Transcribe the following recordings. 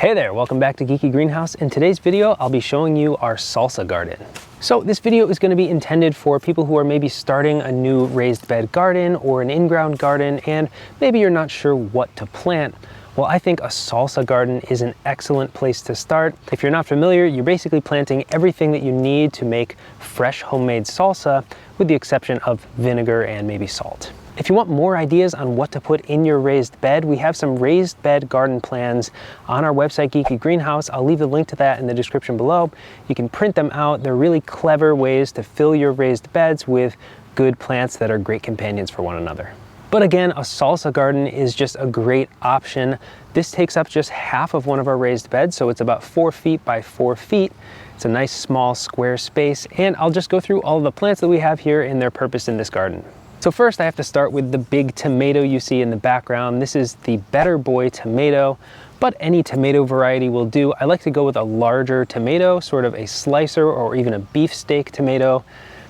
Hey there, welcome back to Geeky Greenhouse. In today's video, I'll be showing you our salsa garden. So this video is going to be intended for people who are maybe starting a new raised bed garden or an in-ground garden, and maybe you're not sure what to plant. Well, I think a salsa garden is an excellent place to start. If you're not familiar, you're basically planting everything that you need to make fresh homemade salsa, with the exception of vinegar and maybe salt. If you want more ideas on what to put in your raised bed, we have some raised bed garden plans on our website, Geeky Greenhouse. I'll leave a link to that in the description below. You can print them out. They're really clever ways to fill your raised beds with good plants that are great companions for one another. But again, a salsa garden is just a great option. This takes up just half of one of our raised beds, so it's about 4 feet by 4 feet. It's a nice small square space, and I'll just go through all of the plants that we have here and their purpose in this garden. So first I have to start with the big tomato you see in the background. This is the Better Boy tomato, but any tomato variety will do. I like to go with a larger tomato, sort of a slicer or even a beefsteak tomato.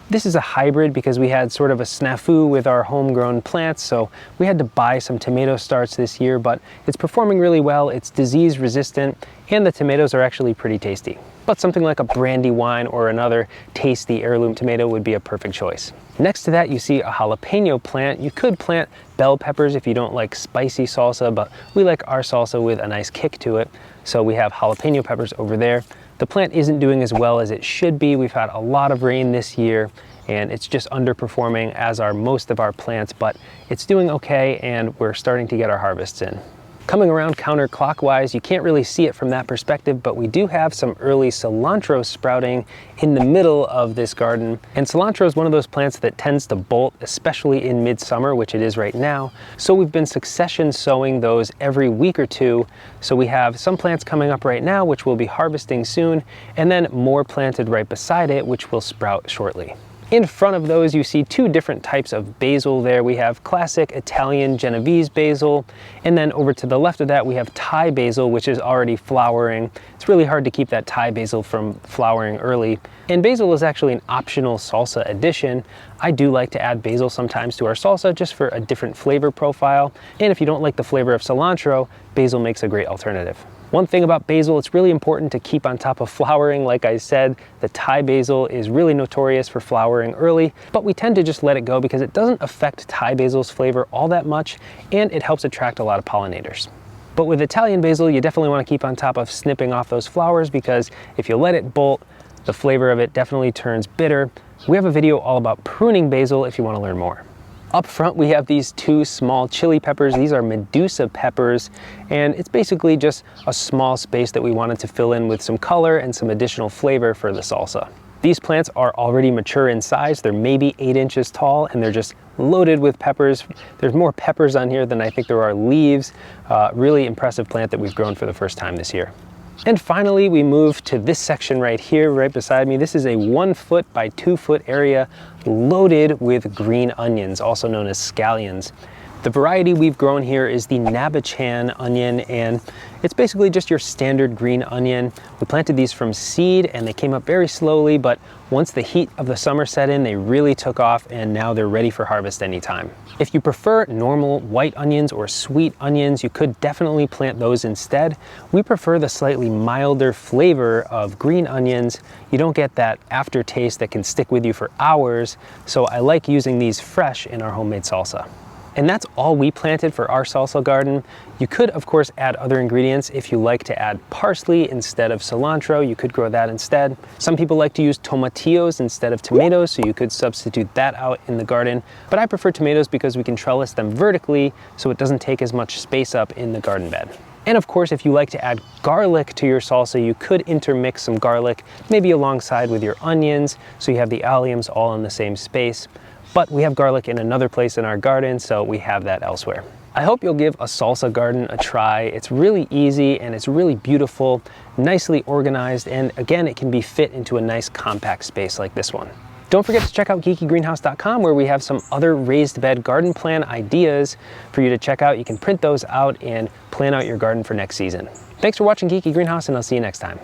This is a hybrid because we had sort of a snafu with our homegrown plants, so we had to buy some tomato starts this year, but it's performing really well. It's disease resistant, and the tomatoes are actually pretty tasty. But something like a Brandywine or another tasty heirloom tomato would be a perfect choice. Next to that, you see a jalapeno plant. You could plant bell peppers if you don't like spicy salsa, but we like our salsa with a nice kick to it. So we have jalapeno peppers over there. The plant isn't doing as well as it should be. We've had a lot of rain this year, and it's just underperforming, as are most of our plants, but it's doing okay, and we're starting to get our harvests in. Coming around counterclockwise, you can't really see it from that perspective, but we do have some early cilantro sprouting in the middle of this garden. And cilantro is one of those plants that tends to bolt, especially in midsummer, which it is right now. So we've been succession sowing those every week or two. So we have some plants coming up right now, which we'll be harvesting soon, and then more planted right beside it, which will sprout shortly. In front of those, you see two different types of basil there. We have classic Italian Genovese basil, and then over to the left of that, we have Thai basil, which is already flowering. It's really hard to keep that Thai basil from flowering early. And basil is actually an optional salsa addition. I do like to add basil sometimes to our salsa just for a different flavor profile. And if you don't like the flavor of cilantro, basil makes a great alternative. One thing about basil, it's really important to keep on top of flowering. Like I said, the Thai basil is really notorious for flowering early, but we tend to just let it go because it doesn't affect Thai basil's flavor all that much, and it helps attract a lot of pollinators. But with Italian basil, you definitely want to keep on top of snipping off those flowers, because if you let it bolt, the flavor of it definitely turns bitter. We have a video all about pruning basil if you want to learn more. Up front, we have these two small chili peppers. These are Medusa peppers, and it's basically just a small space that we wanted to fill in with some color and some additional flavor for the salsa. These plants are already mature in size. They're maybe 8 inches tall, and they're just loaded with peppers. There's more peppers on here than I think there are leaves. Really impressive plant that we've grown for the first time this year. And finally, we move to this section right here, right beside me. This is a 1 foot by 2 foot area loaded with green onions, also known as scallions. The variety we've grown here is the Nabichan onion, and it's basically just your standard green onion. We planted these from seed, and they came up very slowly, but once the heat of the summer set in, they really took off, and now they're ready for harvest anytime. If you prefer normal white onions or sweet onions, you could definitely plant those instead. We prefer the slightly milder flavor of green onions. You don't get that aftertaste that can stick with you for hours, so I like using these fresh in our homemade salsa. And that's all we planted for our salsa garden. You could, of course, add other ingredients. If you like to add parsley instead of cilantro, you could grow that instead. Some people like to use tomatillos instead of tomatoes, so you could substitute that out in the garden. But I prefer tomatoes because we can trellis them vertically, so it doesn't take as much space up in the garden bed. And of course, if you like to add garlic to your salsa, you could intermix some garlic, maybe alongside with your onions, so you have the alliums all in the same space. But we have garlic in another place in our garden, so we have that elsewhere. I hope you'll give a salsa garden a try. It's really easy, and it's really beautiful, nicely organized, and again, it can be fit into a nice compact space like this one. Don't forget to check out geekygreenhouse.com, where we have some other raised bed garden plan ideas for you to check out. You can print those out and plan out your garden for next season. Thanks for watching Geeky Greenhouse, and I'll see you next time.